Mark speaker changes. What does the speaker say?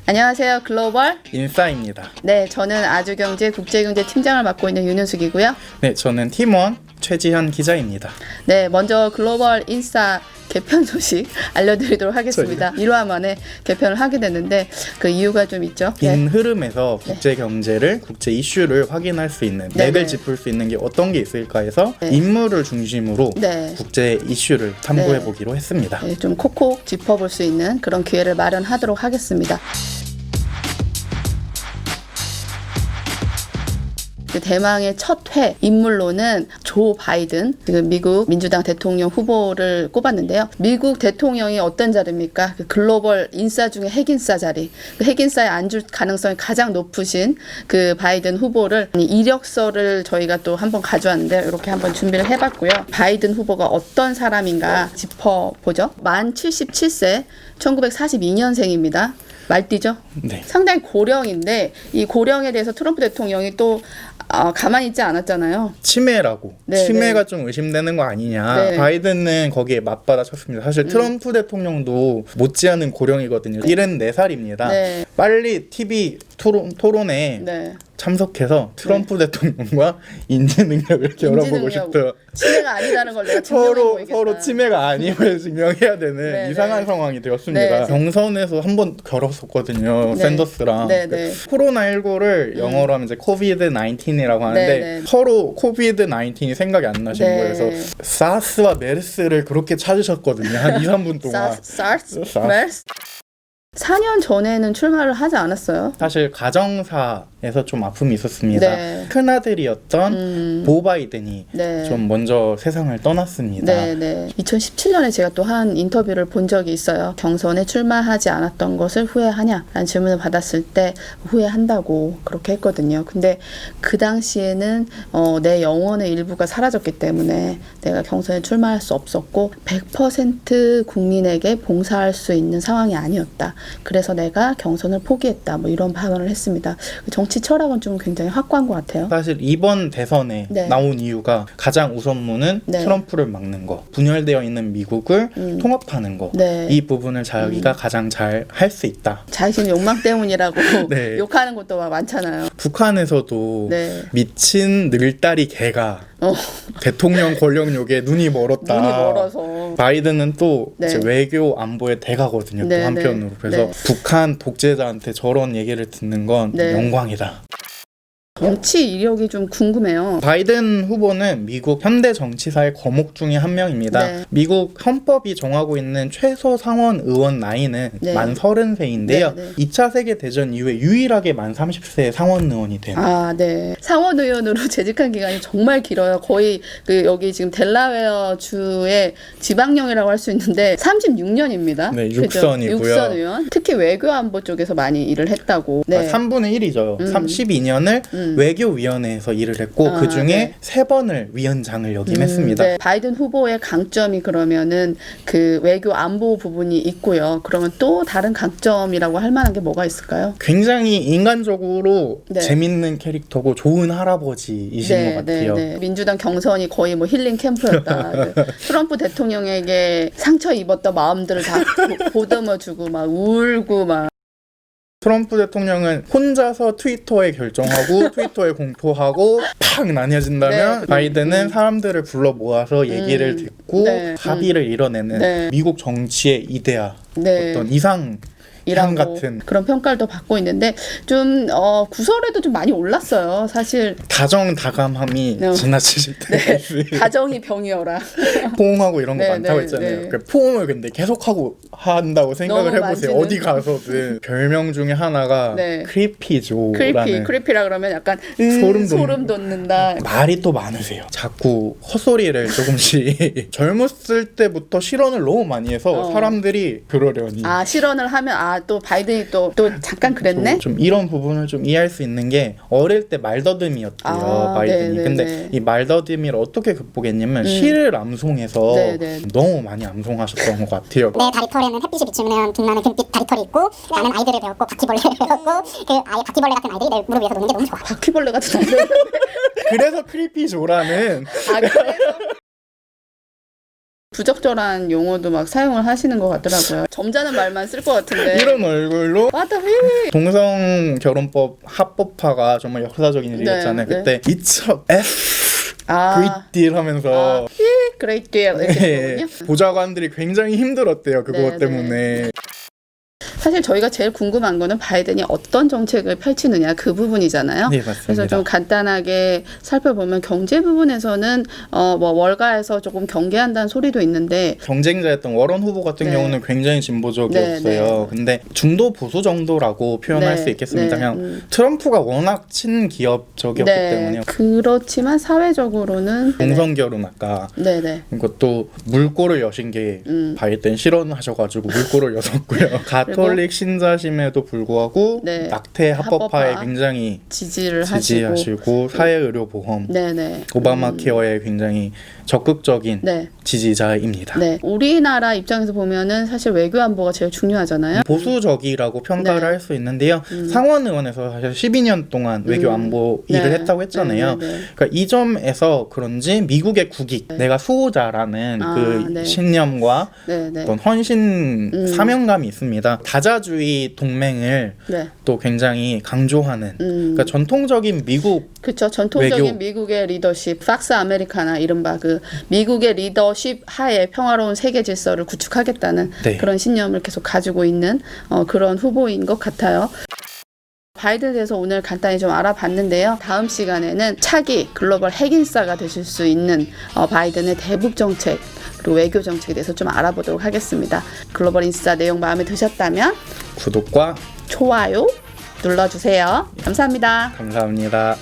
Speaker 1: 안녕하세요. 글로벌
Speaker 2: 인싸입니다.
Speaker 1: 네, 저는 아주경제 국제경제 팀장을 맡고 있는 윤은숙이고요.
Speaker 2: 네, 저는 팀원 최지현 기자입니다.
Speaker 1: 네, 먼저 글로벌 인싸 개편 소식 알려드리도록 하겠습니다. 1화 만에 개편을 하게 됐는데 그 이유가 좀 있죠.
Speaker 2: 긴 흐름에서 국제 경제를, 국제 이슈를 확인할 수 있는, 맥을 짚을 수 있는 게 어떤 게 있을까 해서 인물을 중심으로 국제 이슈를 탐구해 보기로 했습니다.
Speaker 1: 네, 좀 콕콕 짚어볼 수 있는 그런 기회를 마련하도록 하겠습니다. 대망의 첫 회 인물로는 조 바이든, 지금 미국 민주당 대통령 후보를 꼽았는데요. 미국 대통령이 어떤 자리입니까? 그 글로벌 인싸 중에 핵인싸 자리, 그 핵인싸에 앉을 가능성이 가장 높으신 그 바이든 후보를 이력서를 저희가 또 한번 가져왔는데 이렇게 한번 준비를 해봤고요. 바이든 후보가 어떤 사람인가 짚어보죠. 만 77세, 1942년생입니다. 말띠죠?
Speaker 2: 네.
Speaker 1: 상당히 고령인데 이 고령에 대해서 트럼프 대통령이 또 가만히 있지 않았잖아요.
Speaker 2: 치매라고.
Speaker 1: 네,
Speaker 2: 치매가 좀 의심되는 거 아니냐.
Speaker 1: 네.
Speaker 2: 바이든은 거기에 맞받아쳤습니다. 사실 트럼프 대통령도 못지않은 고령이거든요. 74살입니다.
Speaker 1: 네.
Speaker 2: 빨리 TV 토론에
Speaker 1: 네.
Speaker 2: 참석해서 트럼프 대통령과 인지 능력을 겨뤄보고 싶어요.
Speaker 1: 치매가 아니다는 걸 내가 증명해보이겠다.
Speaker 2: 서로 치매가 아님을 증명해야 되는
Speaker 1: 네,
Speaker 2: 이상한
Speaker 1: 네.
Speaker 2: 상황이 되었습니다.
Speaker 1: 네.
Speaker 2: 경선에서 한번 겨뤘었거든요.
Speaker 1: 네.
Speaker 2: 샌더스랑.
Speaker 1: 네, 네.
Speaker 2: 코로나19를 영어로 하면 이제 코비드-19이라고 하는데
Speaker 1: 네, 네.
Speaker 2: 서로 코비드-19이 생각이 안 나신
Speaker 1: 네.
Speaker 2: 거예요. 그래서 사스와 메르스를 그렇게 찾으셨거든요. 한 2, 3분 동안.
Speaker 1: 사스? 메르스? 4년 전에는 출마를 하지 않았어요?
Speaker 2: 사실 가정사에서 좀 아픔이 있었습니다.
Speaker 1: 네.
Speaker 2: 큰아들이었던 보 바이든이
Speaker 1: 네.
Speaker 2: 좀 먼저 세상을 떠났습니다.
Speaker 1: 네. 2017년에 제가 또 한 인터뷰를 본 적이 있어요. 경선에 출마하지 않았던 것을 후회하냐? 라는 질문을 받았을 때 후회한다고 그렇게 했거든요. 근데 그 당시에는 내 영혼의 일부가 사라졌기 때문에 내가 경선에 출마할 수 없었고 100% 국민에게 봉사할 수 있는 상황이 아니었다. 그래서 내가 경선을 포기했다. 뭐 이런 발언을 했습니다. 정치 철학은 좀 굉장히 확고한 것 같아요.
Speaker 2: 사실 이번 대선에 나온 이유가 가장 우선무는 트럼프를 막는 거, 분열되어 있는 미국을 통합하는 거, 이 부분을 자기가 가장 잘 할 수 있다.
Speaker 1: 자신 욕망 때문이라고 욕하는 것도 많잖아요.
Speaker 2: 북한에서도 미친 늘다리 개가 대통령 권력욕에 눈이 멀었다.
Speaker 1: 눈이 멀어서.
Speaker 2: 바이든은 또 이제 외교 안보의 대가거든요. 또 한편으로. 그래서 북한 독재자한테 저런 얘기를 듣는 건 영광이다.
Speaker 1: 정치 이력이 좀 궁금해요.
Speaker 2: 바이든 후보는 미국 현대 정치사의 거목 중에 한 명입니다. 미국 헌법이 정하고 있는 최소 상원 의원 나이는 만 30세인데요. 2차 세계대전 이후에 유일하게 만 30세 상원 의원이 돼요.
Speaker 1: 상원 의원으로 재직한 기간이 정말 길어요. 거의 여기 지금 델라웨어 주의 지방령이라고 할 수 있는데 36년입니다.
Speaker 2: 네, 육선이고요.
Speaker 1: 육선 의원. 특히 외교안보 쪽에서 많이 일을 했다고.
Speaker 2: 3분의 1이죠. 12년을 외교위원회에서 일을 했고 그 중에 3번을 위원장을 역임했습니다.
Speaker 1: 바이든 후보의 강점이 그러면은 그 외교 안보 부분이 있고요. 그러면 또 다른 강점이라고 할 만한 게 뭐가 있을까요?
Speaker 2: 굉장히 인간적으로 재밌는 캐릭터고 좋은 할아버지이신 것 같아요.
Speaker 1: 민주당 경선이 거의 뭐 힐링 캠프였다. 트럼프 대통령에게 상처 입었던 마음들을 다 보듬어주고 막 울고 막.
Speaker 2: 트럼프 대통령은 혼자서 트위터에 결정하고 트위터에 공포하고 팍 나뉘어진다면 바이든은 사람들을 불러 모아서 얘기를 듣고 합의를 이뤄내는 미국 정치의 이데아, 어떤 이상 같은
Speaker 1: 그런 평가를 또 받고 있는데 좀 구설에도 좀 많이 올랐어요. 사실
Speaker 2: 다정다감함이 지나치실 때
Speaker 1: 다정이 병이어라.
Speaker 2: 포옹하고 이런 거 많다고 했잖아요. 포옹을 근데 계속하고 한다고 생각을 해보세요. 어디 가서든 별명 중에 하나가 크리피조라는.
Speaker 1: 크리피라 그러면 약간 소름 돋는다.
Speaker 2: 말이 또 많으세요. 자꾸 헛소리를 조금씩 젊었을 때부터 실언을 너무 많이 해서 사람들이 그러려니
Speaker 1: 실언을 하면 또 바이든이 또 잠깐 그랬네?
Speaker 2: 좀 이런 부분을 좀 이해할 수 있는 게 어릴 때 말더듬이었대요. 바이든이. 근데 이 말더듬이를 어떻게 극복했냐면 시를 암송해서 너무 많이 암송하셨던 것 같아요.
Speaker 3: 내 다리털에는 햇빛이 비추면 빛나는 금빛 다리털이 있고 나는 아이들을 배웠고 바퀴벌레를 배웠고 그 바퀴벌레 같은 아이들이 내 무릎 위에서 노는 게 너무 좋아.
Speaker 1: 바퀴벌레 같은 아이들?
Speaker 2: 그래서 크리피조라는
Speaker 1: 그래서? 부적절한 용어도 막 사용을 하시는 것 같더라고요. 점잖은 말만 쓸 것 같은데.
Speaker 2: 이런 얼굴로
Speaker 1: What the hell?
Speaker 2: 동성 결혼법 합법화가 정말 역사적인 일이었잖아요.
Speaker 1: 네,
Speaker 2: 그때 이처 F great deal 하면서
Speaker 1: great deal 이렇게
Speaker 2: 네,
Speaker 1: 되거든요.
Speaker 2: 보좌관들이 굉장히 힘들었대요. 그것
Speaker 1: 네,
Speaker 2: 때문에.
Speaker 1: 사실 저희가 제일 궁금한 거는 바이든이 어떤 정책을 펼치느냐 그 부분이잖아요.
Speaker 2: 네, 맞습니다.
Speaker 1: 그래서 좀 간단하게 살펴보면 경제 부분에서는 뭐 월가에서 조금 경계한다는 소리도 있는데
Speaker 2: 경쟁자였던 워런 후보 같은
Speaker 1: 네.
Speaker 2: 경우는 굉장히 진보적이었어요.
Speaker 1: 네, 네.
Speaker 2: 근데 중도 보수 정도라고 표현할
Speaker 1: 네,
Speaker 2: 수 있겠습니다.
Speaker 1: 네,
Speaker 2: 그냥 트럼프가 워낙 친기업적이었기 때문에
Speaker 1: 그렇지만 사회적으로는
Speaker 2: 동성 결혼 아까
Speaker 1: 네네.
Speaker 2: 이것도 물꼬를 여신 게 바이든 실언하셔가지고 물꼬를 여셨고요. 가톨릭 신자심에도 불구하고
Speaker 1: 네.
Speaker 2: 낙태 합법화에
Speaker 1: 합법화.
Speaker 2: 굉장히
Speaker 1: 지지를
Speaker 2: 지지하시고 사회의료보험
Speaker 1: 네네.
Speaker 2: 오바마 케어에 굉장히 적극적인
Speaker 1: 네.
Speaker 2: 지지자입니다.
Speaker 1: 네. 우리나라 입장에서 보면은 사실 외교 안보가 제일 중요하잖아요.
Speaker 2: 보수적이라고 평가를
Speaker 1: 네.
Speaker 2: 할 수 있는데요. 상원의원에서 사실 12년 동안 외교 안보 일을
Speaker 1: 네.
Speaker 2: 했다고 했잖아요.
Speaker 1: 네, 네, 네.
Speaker 2: 그러니까 이 점에서 그런지 미국의 국익, 내가 수호자라는 그
Speaker 1: 네.
Speaker 2: 신념과
Speaker 1: 네, 네.
Speaker 2: 어떤 헌신 사명감이 있습니다. 다자주의 동맹을
Speaker 1: 네.
Speaker 2: 또 굉장히 강조하는 그러니까 전통적인 미국
Speaker 1: 그렇죠. 전통적인
Speaker 2: 외교.
Speaker 1: 미국의 리더십, 팍스 아메리카나 이른바 그 미국의 리더십 하에 평화로운 세계 질서를 구축하겠다는
Speaker 2: 네.
Speaker 1: 그런 신념을 계속 가지고 있는 그런 후보인 것 같아요. 바이든에 대해서 오늘 간단히 좀 알아봤는데요. 다음 시간에는 차기 글로벌 핵인싸가 되실 수 있는 바이든의 대북 정책 그리고 외교 정책에 대해서 좀 알아보도록 하겠습니다. 글로벌 인싸 내용 마음에 드셨다면
Speaker 2: 구독과
Speaker 1: 좋아요 눌러주세요. 감사합니다.
Speaker 2: 감사합니다.